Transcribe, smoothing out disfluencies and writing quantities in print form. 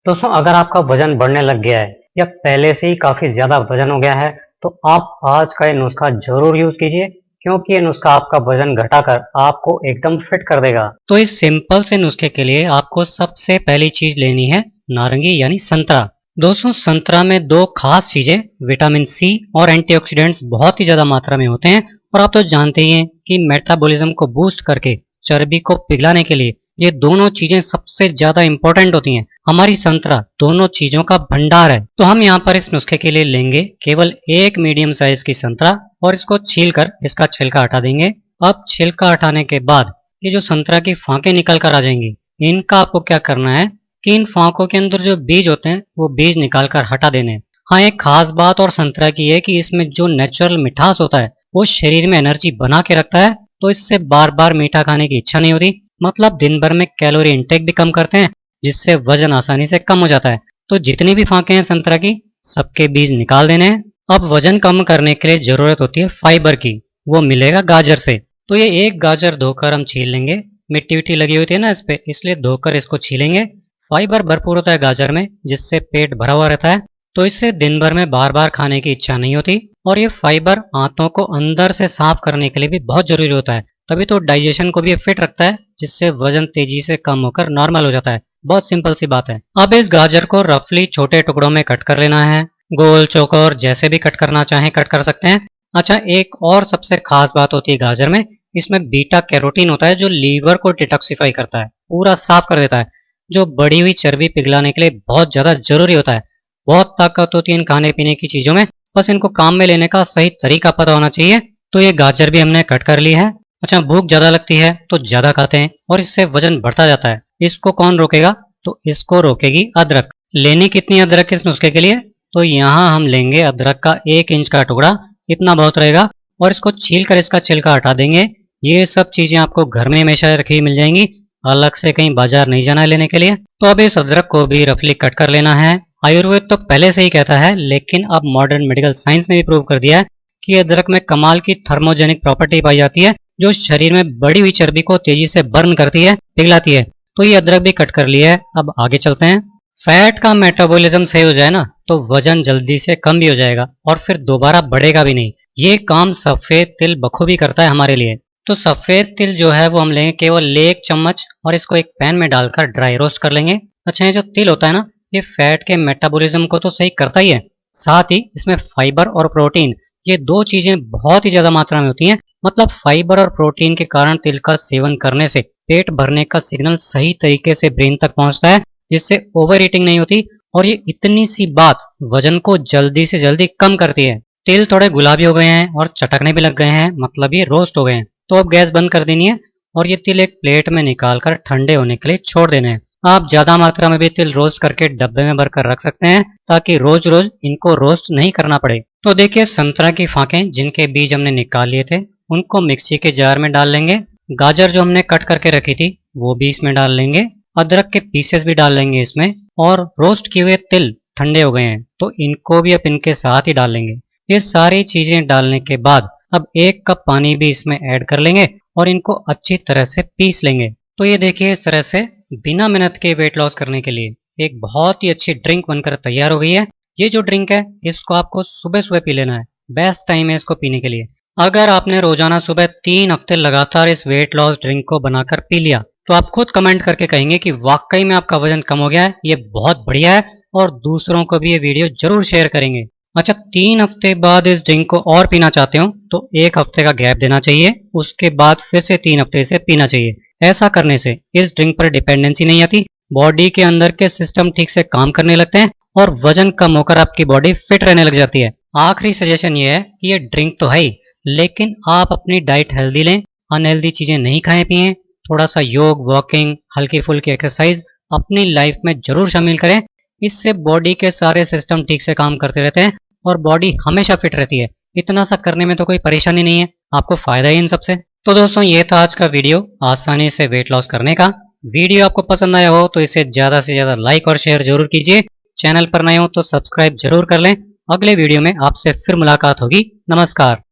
दोस्तों, अगर आपका वजन बढ़ने लग गया है या पहले से ही काफ़ी ज़्यादा वजन हो गया है, तो आप आज का ये नुस्खा ज़रूर यूज़ कीजिए, क्योंकि ये नुस्खा आपका वजन घटाकर आपको एकदम फिट कर देगा। तो इस सिंपल से नुस्खे के लिए आपको सबसे पहली चीज़ लेनी है नारंगी यानी संतरा। दोस्तों, संतरा में दो खास चीज़ें विटामिन सी और एंटीऑक्सीडेंट्स बहुत ही ज़्यादा मात्रा में होते हैं, और आप तो जानते ही हैं कि मेटाबॉलिज्म को बूस्ट करके चर्बी को पिघलाने के लिए ये दोनों चीजें सबसे ज्यादा इंपॉर्टेंट होती हैं। हमारी संतरा दोनों चीजों का भंडार है। तो हम यहाँ पर इस नुस्खे के लिए लेंगे केवल एक मीडियम साइज की संतरा और इसको छील कर इसका छिलका हटा देंगे। अब छिलका हटाने के बाद ये जो संतरा की फांके निकल कर आ जाएंगी, इनका आपको क्या करना है कि इन फांकों के अंदर जो बीज होते हैं वो बीज निकाल कर हटा देने हैं। हाँ, एक खास बात और संतरा की है कि इसमें जो नेचुरल मिठास होता है वो शरीर में एनर्जी बना के रखता है, तो इससे बार बार मीठा खाने की इच्छा नहीं होती। मतलब दिन भर में कैलोरी इंटेक भी कम करते हैं, जिससे वजन आसानी से कम हो जाता है। तो जितनी भी फांके हैं संतरा की, सबके बीज निकाल देने हैं। अब वजन कम करने के लिए जरूरत होती है फाइबर की, वो मिलेगा गाजर से। तो ये एक गाजर धोकर हम छील लेंगे। मिट्टी विट्टी लगी होती है ना इस पे, इसलिए धोकर इसको छीलेंगे। फाइबर भरपूर होता है गाजर में, जिससे पेट भरा हुआ रहता है, तो इससे दिन भर में बार बार खाने की इच्छा नहीं होती। और ये फाइबर आंतों को अंदर से साफ करने के लिए भी बहुत जरूरी होता है, तभी तो डाइजेशन को भी फिट रखता है, जिससे वजन तेजी से कम होकर नॉर्मल हो जाता है। बहुत सिंपल सी बात है। अब इस गाजर को रफली छोटे टुकड़ों में कट कर लेना है। गोल चौकोर जैसे भी कट करना चाहें कट कर सकते हैं। अच्छा, एक और सबसे खास बात होती है गाजर में, इसमें बीटा कैरोटीन होता है जो लीवर को डिटॉक्सिफाई करता है, पूरा साफ कर देता है, जो बढ़ी हुई चर्बी पिघलाने के लिए बहुत ज्यादा जरूरी होता है। बहुत ताकत होती है इन खाने पीने की चीजों में, बस इनको काम में लेने का सही तरीका पता होना चाहिए। तो ये गाजर भी हमने कट कर ली है। अच्छा, भूख ज्यादा लगती है तो ज्यादा खाते हैं और इससे वजन बढ़ता जाता है। इसको कौन रोकेगा? तो इसको रोकेगी अदरक। लेनी कितनी अदरक इस नुस्खे के लिए? तो यहाँ हम लेंगे अदरक का 1 इंच का टुकड़ा, इतना बहुत रहेगा, और इसको छील कर इसका छिलका हटा देंगे। ये सब चीजें आपको घर में हमेशा रखी हुई मिल जाएंगी, अलग से कहीं बाजार नहीं जाना है लेने के लिए। तो अब इस अदरक को भी रफली कट कर लेना है। आयुर्वेद तो पहले से ही कहता है, लेकिन अब मॉडर्न मेडिकल साइंस ने भी प्रूव कर दिया है कि अदरक में कमाल की थर्मोजेनिक प्रॉपर्टी पाई जाती है, जो शरीर में बढ़ी हुई चर्बी को तेजी से बर्न करती है, पिघलाती है। तो ये अदरक भी कट कर लिया है। अब आगे चलते हैं। फैट का मेटाबॉलिज्म सही हो जाए ना, तो वजन जल्दी से कम भी हो जाएगा और फिर दोबारा बढ़ेगा भी नहीं। ये काम सफेद तिल बखूबी करता है हमारे लिए। तो सफेद तिल जो है वो हम लेंगे केवल 1 चम्मच, और इसको एक पैन में डालकर ड्राई रोस्ट कर लेंगे। अच्छा, ये जो तिल होता है ना, ये फैट के मेटाबॉलिज्म को तो सही करता ही है, साथ ही इसमें फाइबर और प्रोटीन, ये दो चीजें बहुत ही ज्यादा मात्रा में होती हैं। मतलब फाइबर और प्रोटीन के कारण तिल का सेवन करने से पेट भरने का सिग्नल सही तरीके से ब्रेन तक पहुंचता है, जिससे ओवर ईटिंग नहीं होती, और ये इतनी सी बात वजन को जल्दी से जल्दी कम करती है। तिल थोड़े गुलाबी हो गए हैं और चटकने भी लग गए हैं, मतलब ये रोस्ट हो गए हैं। तो अब गैस बंद कर देनी है और ये तिल एक प्लेट में निकालकर ठंडे होने के लिए छोड़ देने हैं। आप ज्यादा मात्रा में भी तिल रोस्ट करके डब्बे में भरकर रख सकते हैं, ताकि रोज रोज इनको रोस्ट नहीं करना पड़े। तो देखिए, संतरा की फांकें जिनके बीज हमने निकाल लिए थे, उनको मिक्सी के जार में डाल लेंगे। गाजर जो हमने कट करके रखी थी वो भी इसमें डाल लेंगे। अदरक के पीसेस भी डाल लेंगे इसमें, और रोस्ट किए हुए तिल ठंडे हो गए हैं तो इनको भी अब इनके साथ ही डाल लेंगे। ये सारी चीजें डालने के बाद अब 1 कप पानी भी इसमें ऐड कर लेंगे और इनको अच्छी तरह से पीस लेंगे। तो ये देखिए, इस तरह से बिना मेहनत के वेट लॉस करने के लिए एक बहुत ही अच्छी ड्रिंक बनकर तैयार हो गई है। ये जो ड्रिंक है इसको आपको सुबह सुबह पी लेना है, बेस्ट टाइम है इसको पीने के लिए। अगर आपने रोजाना सुबह 3 हफ्ते लगातार इस वेट लॉस ड्रिंक को बनाकर पी लिया, तो आप खुद कमेंट करके कहेंगे कि वाकई में आपका वजन कम हो गया है, ये बहुत बढ़िया है, और दूसरों को भी ये वीडियो जरूर शेयर करेंगे। अच्छा, 3 हफ्ते बाद इस ड्रिंक को और पीना चाहते हो तो 1 हफ्ते का गैप देना चाहिए, उसके बाद फिर से 3 हफ्ते से पीना चाहिए। ऐसा करने से इस ड्रिंक पर डिपेंडेंसी नहीं आती, बॉडी के अंदर के सिस्टम ठीक से काम करने लगते हैं और वजन कम होकर आपकी बॉडी फिट रहने लग जाती है। आखिरी सजेशन ये है कि ये ड्रिंक तो है ही, लेकिन आप अपनी डाइट हेल्दी लें, अनहेल्दी चीजें नहीं खाएं पिएं, थोड़ा सा योग, वॉकिंग, हल्की फुल्की एक्सरसाइज अपनी लाइफ में जरूर शामिल करें। इससे बॉडी के सारे सिस्टम ठीक से काम करते रहते हैं और बॉडी हमेशा फिट रहती है। इतना सा करने में तो कोई परेशानी नहीं है, आपको फायदा ही इन सबसे। तो दोस्तों, ये था आज का वीडियो आसानी से वेट लॉस करने का। वीडियो आपको पसंद आया हो तो इसे ज्यादा से ज्यादा लाइक और शेयर जरूर कीजिए। चैनल पर नए हो तो सब्सक्राइब जरूर कर लें। अगले वीडियो में आपसे फिर मुलाकात होगी। नमस्कार।